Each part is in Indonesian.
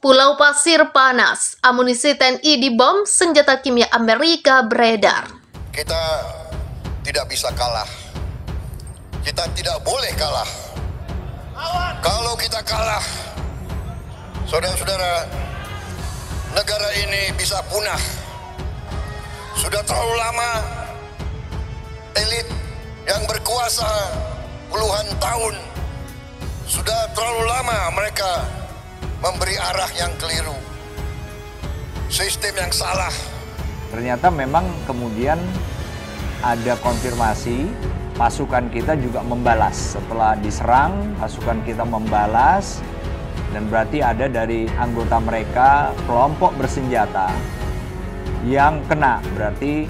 Pulau Pasir panas, amunisi TNI dibom, senjata kimia Amerika beredar. Kita tidak bisa kalah. Kita tidak boleh kalah. Kalau kita kalah, saudara-saudara, negara ini bisa punah. Sudah terlalu lama elit yang berkuasa puluhan tahun, sudah terlalu lama mereka memberi arah yang keliru, sistem yang salah. Ternyata memang kemudian ada konfirmasi, pasukan kita juga membalas. Setelah diserang, pasukan kita membalas, dan berarti ada dari anggota mereka kelompok bersenjata yang kena. Berarti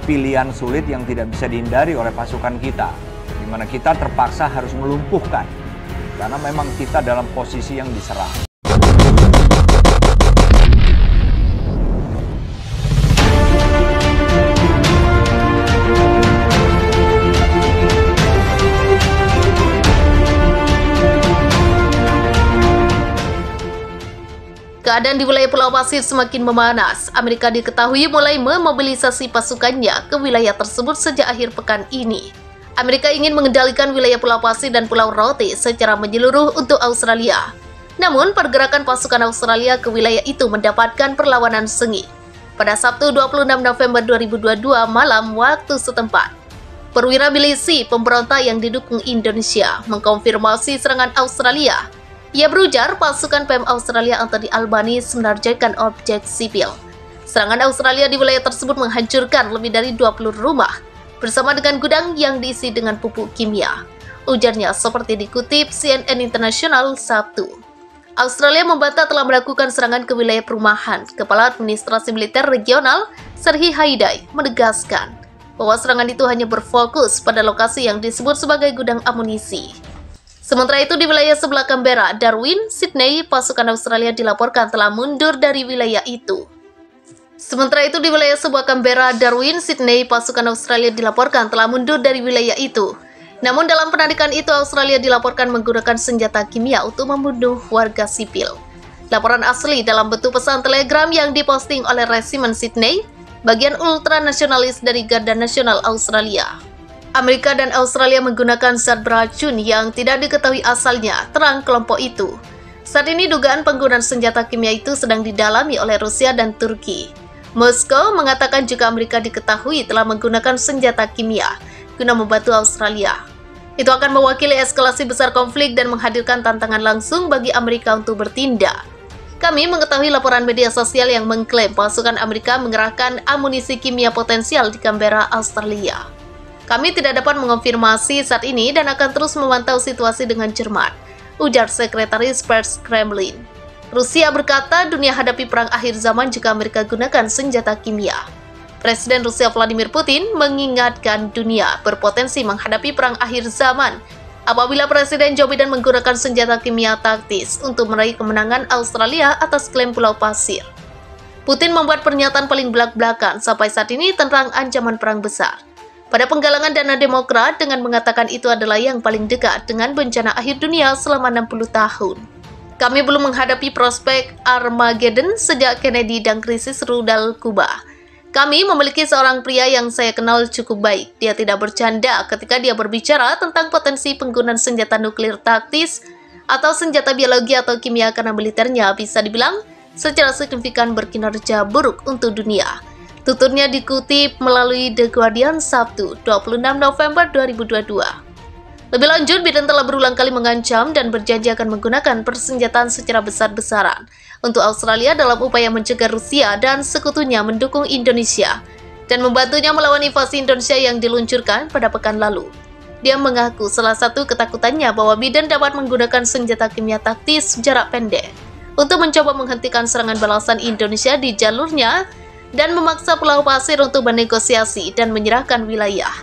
pilihan sulit yang tidak bisa dihindari oleh pasukan kita, di mana kita terpaksa harus melumpuhkan, karena memang kita dalam posisi yang diserang. Keadaan di wilayah Pulau Pasir semakin memanas. Amerika diketahui mulai memobilisasi pasukannya ke wilayah tersebut sejak akhir pekan ini. Amerika ingin mengendalikan wilayah Pulau Pasir dan Pulau Rote secara menyeluruh untuk Australia. Namun, pergerakan pasukan Australia ke wilayah itu mendapatkan perlawanan sengit. Pada Sabtu 26 November 2022 malam waktu setempat, perwira milisi pemberontak yang didukung Indonesia mengkonfirmasi serangan Australia. Ia berujar pasukan PM Australia Anthony Albanese menargetkan objek sipil. Serangan Australia di wilayah tersebut menghancurkan lebih dari 20 rumah, bersama dengan gudang yang diisi dengan pupuk kimia. Ujarnya seperti dikutip CNN International Sabtu. Australia membantah telah melakukan serangan ke wilayah perumahan. Kepala Administrasi Militer Regional, Serhi Haidai, menegaskan bahwa serangan itu hanya berfokus pada lokasi yang disebut sebagai gudang amunisi. Sementara itu di wilayah sebelah Canberra, Darwin, Sydney, pasukan Australia dilaporkan telah mundur dari wilayah itu. Namun dalam penarikan itu Australia dilaporkan menggunakan senjata kimia untuk membunuh warga sipil. Laporan asli dalam bentuk pesan telegram yang diposting oleh Resimen Sydney, bagian ultranasionalis dari Garda Nasional Australia. Amerika dan Australia menggunakan zat beracun yang tidak diketahui asalnya, terang kelompok itu. Saat ini dugaan penggunaan senjata kimia itu sedang didalami oleh Rusia dan Turki. Moskow mengatakan juga Amerika diketahui telah menggunakan senjata kimia guna membantu Australia. Itu akan mewakili eskalasi besar konflik dan menghadirkan tantangan langsung bagi Amerika untuk bertindak. Kami mengetahui laporan media sosial yang mengklaim pasukan Amerika mengerahkan amunisi kimia potensial di Canberra, Australia. Kami tidak dapat mengonfirmasi saat ini dan akan terus memantau situasi dengan cermat, ujar Sekretaris Pers Kremlin. Rusia berkata dunia hadapi perang akhir zaman jika Amerika gunakan senjata kimia. Presiden Rusia Vladimir Putin mengingatkan dunia berpotensi menghadapi perang akhir zaman apabila Presiden Joe Biden menggunakan senjata kimia taktis untuk meraih kemenangan Australia atas klaim Pulau Pasir. Putin membuat pernyataan paling belak-belakan sampai saat ini tentang ancaman perang besar. Pada penggalangan dana Demokrat dengan mengatakan itu adalah yang paling dekat dengan bencana akhir dunia selama 60 tahun. Kami belum menghadapi prospek Armageddon sejak Kennedy dan krisis rudal Kuba. Kami memiliki seorang pria yang saya kenal cukup baik. Dia tidak bercanda ketika dia berbicara tentang potensi penggunaan senjata nuklir taktis atau senjata biologi atau kimia karena militernya bisa dibilang secara signifikan berkinerja buruk untuk dunia. Tuturnya dikutip melalui The Guardian Sabtu, 26 November 2022. Lebih lanjut, Biden telah berulang kali mengancam dan berjanji akan menggunakan persenjataan secara besar-besaran untuk Australia dalam upaya mencegah Rusia dan sekutunya mendukung Indonesia dan membantunya melawan invasi Indonesia yang diluncurkan pada pekan lalu. Dia mengaku salah satu ketakutannya bahwa Biden dapat menggunakan senjata kimia taktis jarak pendek untuk mencoba menghentikan serangan balasan Indonesia di jalurnya dan memaksa Pulau Pasir untuk bernegosiasi dan menyerahkan wilayah.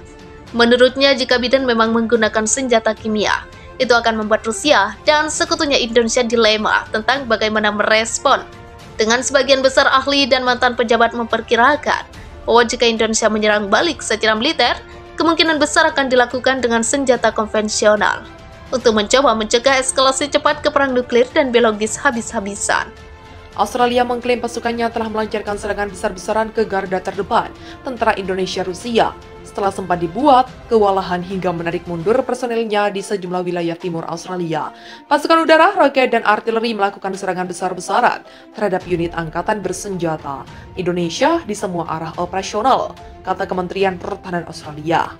Menurutnya, jika Biden memang menggunakan senjata kimia, itu akan membuat Rusia dan sekutunya Indonesia dilema tentang bagaimana merespon. Dengan sebagian besar ahli dan mantan pejabat memperkirakan bahwa jika Indonesia menyerang balik secara militer, kemungkinan besar akan dilakukan dengan senjata konvensional. untuk mencoba mencegah eskalasi cepat ke perang nuklir dan biologis habis-habisan. Australia mengklaim pasukannya telah melancarkan serangan besar-besaran ke garda terdepan tentara Indonesia-Rusia setelah sempat dibuat kewalahan hingga menarik mundur personelnya di sejumlah wilayah timur Australia. Pasukan udara, roket, dan artileri melakukan serangan besar-besaran terhadap unit angkatan bersenjata Indonesia di semua arah operasional, kata Kementerian Pertahanan Australia.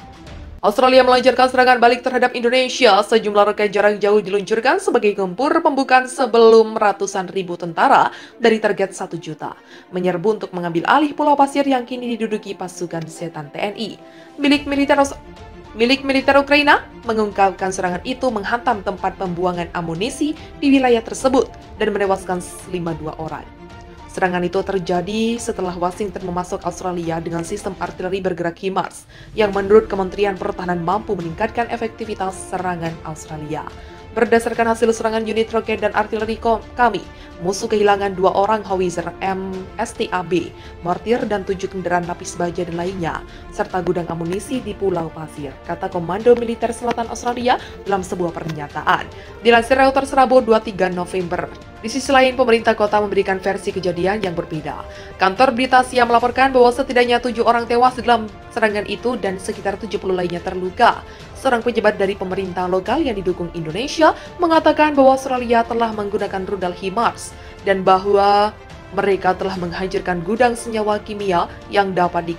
Australia melancarkan serangan balik terhadap Indonesia. Sejumlah roket jarak jauh diluncurkan sebagai gempur pembukaan sebelum ratusan ribu tentara dari target 1 juta menyerbu untuk mengambil alih Pulau Pasir yang kini diduduki pasukan setan TNI. Milik militer Ukraina mengungkapkan serangan itu menghantam tempat pembuangan amunisi di wilayah tersebut dan menewaskan 52 orang. Serangan itu terjadi setelah Washington memasok Australia dengan sistem artileri bergerak HIMARS yang menurut Kementerian Pertahanan mampu meningkatkan efektivitas serangan Australia. Berdasarkan hasil serangan unit roket dan artileri kami, musuh kehilangan 2 orang howitzer MSTAB, mortir, dan 7 kendaraan lapis baja dan lainnya, serta gudang amunisi di Pulau Pasir, kata Komando Militer Selatan Australia dalam sebuah pernyataan. Dilansir Reuters Rabu 23 November. Di sisi lain, pemerintah kota memberikan versi kejadian yang berbeda. Kantor berita Asia melaporkan bahwa setidaknya 7 orang tewas dalam serangan itu dan sekitar 70 lainnya terluka. Seorang pejabat dari pemerintah lokal yang didukung Indonesia mengatakan bahwa Australia telah menggunakan rudal HIMARS dan bahwa mereka telah menghancurkan gudang senyawa kimia yang dapat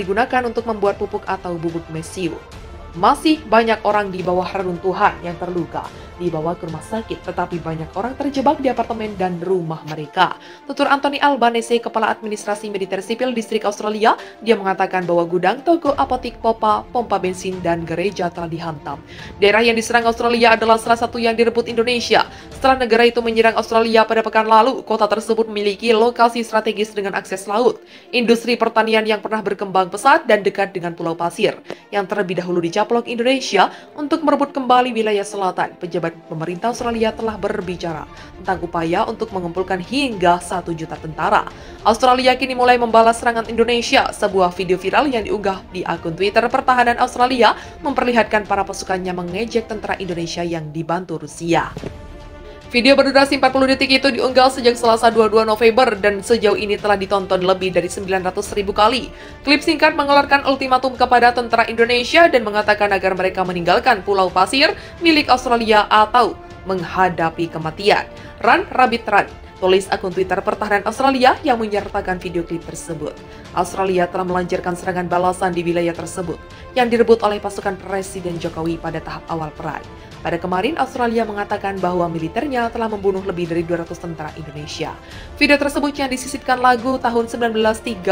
digunakan untuk membuat pupuk atau bubuk mesiu. Masih banyak orang di bawah reruntuhan yang terluka dibawa ke rumah sakit, tetapi banyak orang terjebak di apartemen dan rumah mereka. Tutur Anthony Albanese, Kepala Administrasi Militer Sipil Distrik Australia, dia mengatakan bahwa gudang, toko, apotik, pompa bensin, dan gereja telah dihantam. Daerah yang diserang Australia adalah salah satu yang direbut Indonesia. Setelah negara itu menyerang Australia pada pekan lalu, kota tersebut memiliki lokasi strategis dengan akses laut, industri pertanian yang pernah berkembang pesat dan dekat dengan Pulau Pasir, yang terlebih dahulu dicaplok Indonesia untuk merebut kembali wilayah selatan. Pejabat pemerintah Australia telah berbicara tentang upaya untuk mengumpulkan hingga 1 juta tentara. Australia kini mulai membalas serangan Indonesia. Sebuah video viral yang diunggah di akun Twitter Pertahanan Australia memperlihatkan para pasukannya mengejek tentara Indonesia yang dibantu Rusia. Video berdurasi 40 detik itu diunggah sejak Selasa 22 November dan sejauh ini telah ditonton lebih dari 900.000 kali. Klip singkat mengeluarkan ultimatum kepada tentara Indonesia dan mengatakan agar mereka meninggalkan Pulau Pasir milik Australia atau menghadapi kematian. Run Rabbit Run, tulis akun Twitter Pertahanan Australia yang menyertakan video klip tersebut. Australia telah melancarkan serangan balasan di wilayah tersebut yang direbut oleh pasukan Presiden Jokowi pada tahap awal perang. Pada kemarin, Australia mengatakan bahwa militernya telah membunuh lebih dari 200 tentara Indonesia. Video tersebut yang disisipkan lagu tahun 1932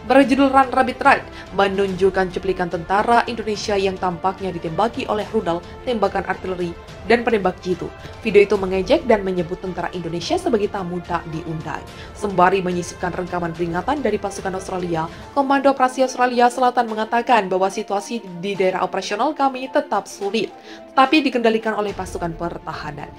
berjudul Run Rabbit Run menunjukkan cuplikan tentara Indonesia yang tampaknya ditembaki oleh rudal tembakan artileri dan penembak jitu. Video itu mengejek dan menyebut tentara Indonesia sebagai tamu tak diundang. Sembari menyisipkan rekaman peringatan dari pasukan Australia, Komando Operasi Australia Selatan mengatakan bahwa situasi di daerah operasional kami tetap sulit, tetapi dikendalikan oleh pasukan pertahanan.